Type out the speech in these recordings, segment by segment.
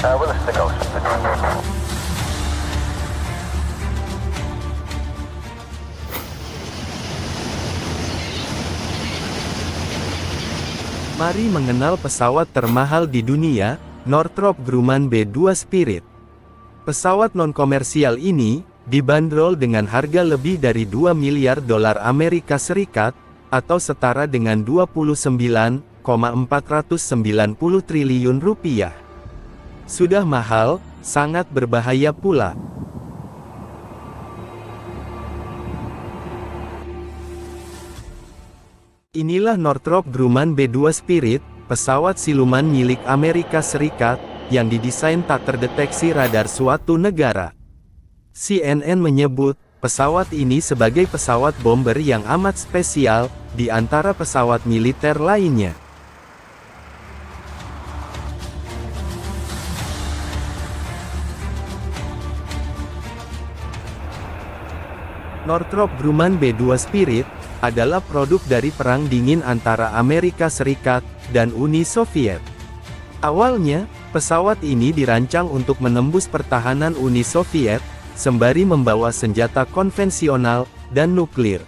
We'll listen to Ghost. Mari mengenal pesawat termahal di dunia, Northrop Grumman B-2 Spirit. Pesawat non-komersial ini, dibanderol dengan harga lebih dari 2 miliar dolar Amerika Serikat, atau setara dengan 29,490 triliun rupiah. Sudah mahal, sangat berbahaya pula. Inilah Northrop Grumman B-2 Spirit, pesawat siluman milik Amerika Serikat, yang didesain tak terdeteksi radar suatu negara. CNN menyebut, pesawat ini sebagai pesawat bomber yang amat spesial, di antara pesawat militer lainnya. Northrop Grumman B-2 Spirit adalah produk dari Perang Dingin antara Amerika Serikat dan Uni Soviet. Awalnya, pesawat ini dirancang untuk menembus pertahanan Uni Soviet, sembari membawa senjata konvensional dan nuklir.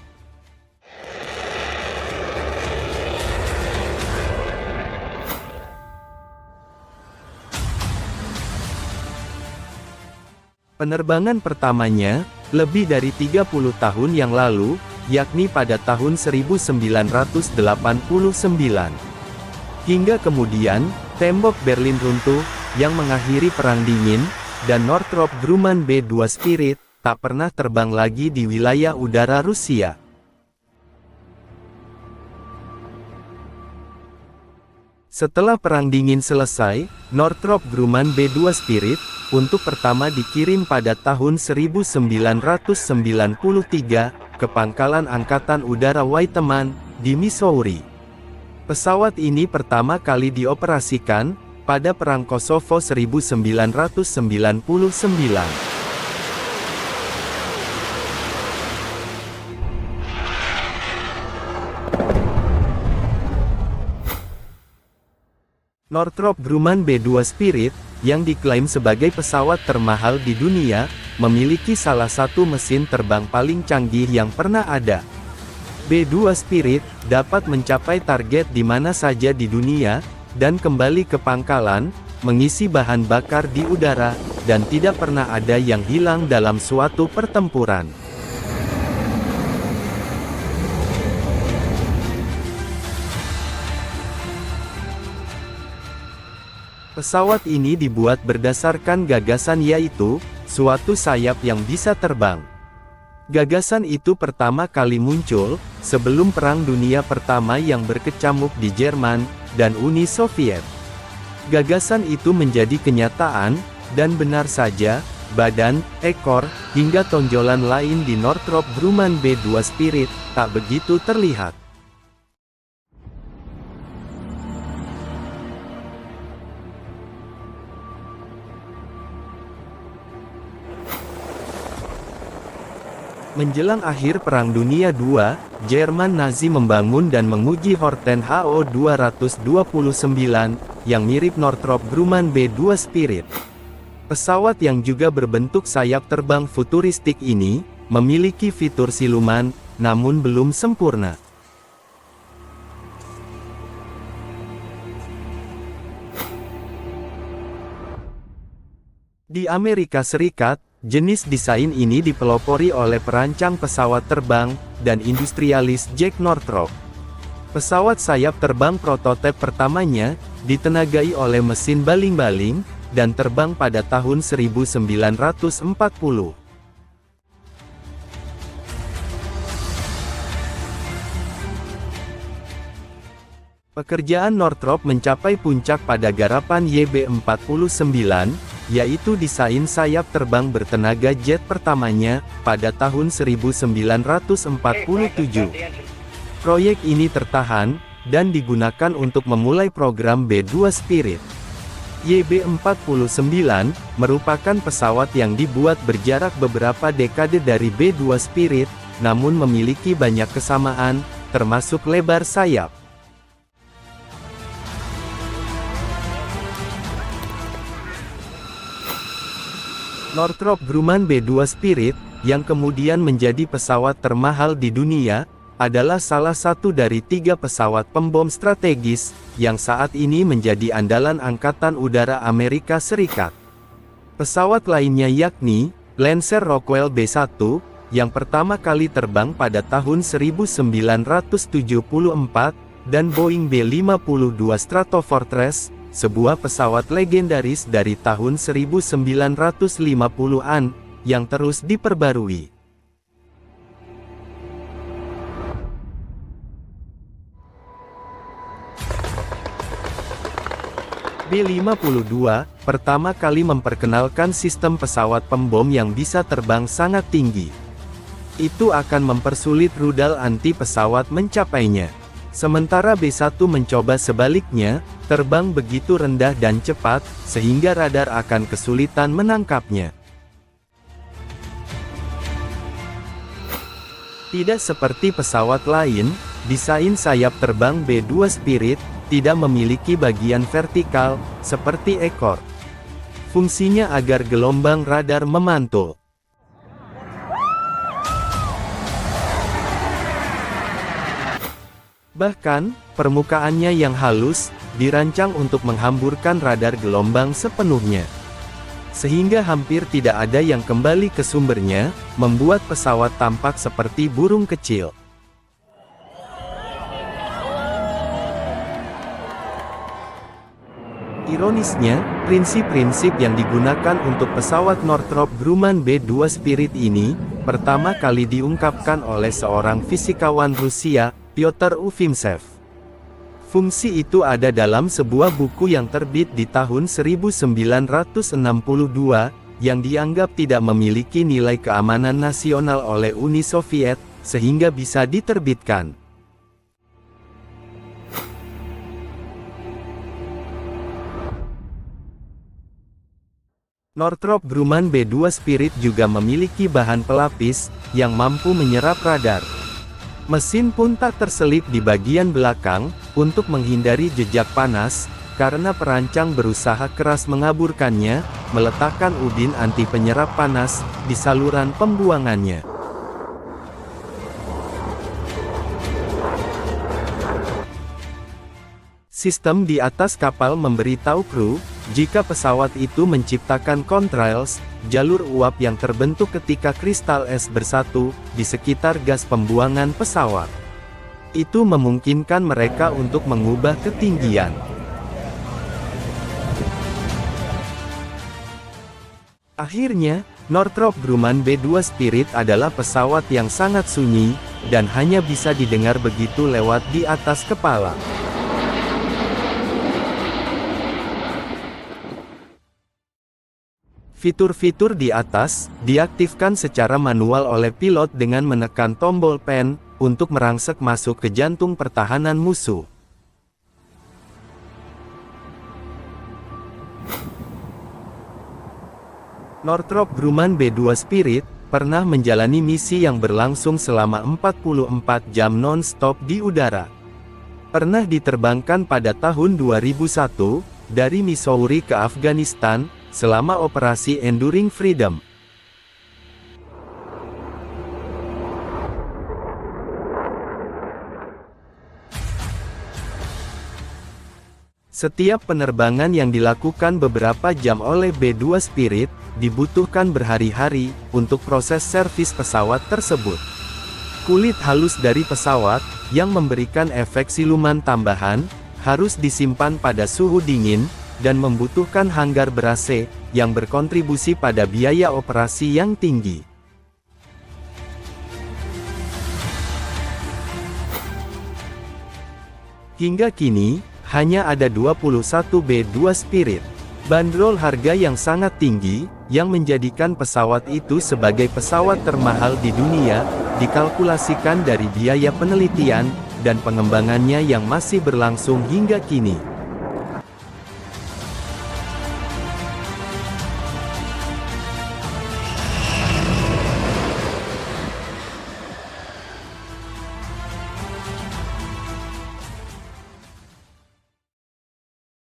Penerbangan pertamanya, lebih dari 30 tahun yang lalu, yakni pada tahun 1989. Hingga kemudian, tembok Berlin runtuh, yang mengakhiri Perang Dingin, dan Northrop Grumman B-2 Spirit, tak pernah terbang lagi di wilayah udara Rusia. Setelah Perang Dingin selesai, Northrop Grumman B-2 Spirit, untuk pertama dikirim pada tahun 1993, ke Pangkalan Angkatan Udara Whiteman, di Missouri. Pesawat ini pertama kali dioperasikan, pada Perang Kosovo 1999. Northrop Grumman B-2 Spirit, yang diklaim sebagai pesawat termahal di dunia, memiliki salah satu mesin terbang paling canggih yang pernah ada. B-2 Spirit dapat mencapai target di mana saja di dunia, dan kembali ke pangkalan, mengisi bahan bakar di udara, dan tidak pernah ada yang hilang dalam suatu pertempuran. Pesawat ini dibuat berdasarkan gagasan yaitu, suatu sayap yang bisa terbang. Gagasan itu pertama kali muncul, sebelum Perang Dunia Pertama yang berkecamuk di Jerman, dan Uni Soviet. Gagasan itu menjadi kenyataan, dan benar saja, badan, ekor, hingga tonjolan lain di Northrop Grumman B-2 Spirit, tak begitu terlihat. Menjelang akhir Perang Dunia II, Jerman Nazi membangun dan menguji Horten HO-229, yang mirip Northrop Grumman B-2 Spirit. Pesawat yang juga berbentuk sayap terbang futuristik ini, memiliki fitur siluman, namun belum sempurna. Di Amerika Serikat, jenis desain ini dipelopori oleh perancang pesawat terbang, dan industrialis Jack Northrop. Pesawat sayap terbang prototipe pertamanya, ditenagai oleh mesin baling-baling, dan terbang pada tahun 1940. Pekerjaan Northrop mencapai puncak pada garapan YB-49, yaitu desain sayap terbang bertenaga jet pertamanya, pada tahun 1947. Proyek ini tertahan, dan digunakan untuk memulai program B-2 Spirit. YB-49, merupakan pesawat yang dibuat berjarak beberapa dekade dari B-2 Spirit, namun memiliki banyak kesamaan, termasuk lebar sayap. Northrop Grumman B-2 Spirit, yang kemudian menjadi pesawat termahal di dunia, adalah salah satu dari 3 pesawat pembom strategis, yang saat ini menjadi andalan Angkatan Udara Amerika Serikat. Pesawat lainnya yakni, Lancer Rockwell B-1, yang pertama kali terbang pada tahun 1974, dan Boeing B-52 Stratofortress, sebuah pesawat legendaris dari tahun 1950-an, yang terus diperbarui. B-52, pertama kali memperkenalkan sistem pesawat pembom yang bisa terbang sangat tinggi. Itu akan mempersulit rudal anti pesawat mencapainya. Sementara B-1 mencoba sebaliknya, terbang begitu rendah dan cepat, sehingga radar akan kesulitan menangkapnya. Tidak seperti pesawat lain, desain sayap terbang B-2 Spirit tidak memiliki bagian vertikal, seperti ekor. Fungsinya agar gelombang radar memantul. Bahkan, permukaannya yang halus, dirancang untuk menghamburkan radar gelombang sepenuhnya. Sehingga hampir tidak ada yang kembali ke sumbernya, membuat pesawat tampak seperti burung kecil. Ironisnya, prinsip-prinsip yang digunakan untuk pesawat Northrop Grumman B-2 Spirit ini, pertama kali diungkapkan oleh seorang fisikawan Rusia, Pyotr Ufimtsev. Fungsi itu ada dalam sebuah buku yang terbit di tahun 1962, yang dianggap tidak memiliki nilai keamanan nasional oleh Uni Soviet, sehingga bisa diterbitkan. Northrop Grumman B-2 Spirit juga memiliki bahan pelapis, yang mampu menyerap radar. Mesin pun tak terselip di bagian belakang, untuk menghindari jejak panas, karena perancang berusaha keras mengaburkannya, meletakkan udin anti penyerap panas, di saluran pembuangannya. Sistem di atas kapal memberitahu kru, jika pesawat itu menciptakan contrails, jalur uap yang terbentuk ketika kristal es bersatu, di sekitar gas pembuangan pesawat. Itu memungkinkan mereka untuk mengubah ketinggian. Akhirnya, Northrop Grumman B-2 Spirit adalah pesawat yang sangat sunyi, dan hanya bisa didengar begitu lewat di atas kepala. Fitur-fitur di atas, diaktifkan secara manual oleh pilot dengan menekan tombol pen, untuk merangsek masuk ke jantung pertahanan musuh. Northrop Grumman B-2 Spirit, pernah menjalani misi yang berlangsung selama 44 jam non-stop di udara. Pernah diterbangkan pada tahun 2001, dari Missouri ke Afghanistan, selama operasi Enduring Freedom. Setiap penerbangan yang dilakukan beberapa jam oleh B-2 Spirit, dibutuhkan berhari-hari, untuk proses servis pesawat tersebut. Kulit halus dari pesawat, yang memberikan efek siluman tambahan, harus disimpan pada suhu dingin, dan membutuhkan hanggar ber-AC, yang berkontribusi pada biaya operasi yang tinggi. Hingga kini, hanya ada 21 B-2 Spirit. Bandrol harga yang sangat tinggi, yang menjadikan pesawat itu sebagai pesawat termahal di dunia, dikalkulasikan dari biaya penelitian, dan pengembangannya yang masih berlangsung hingga kini.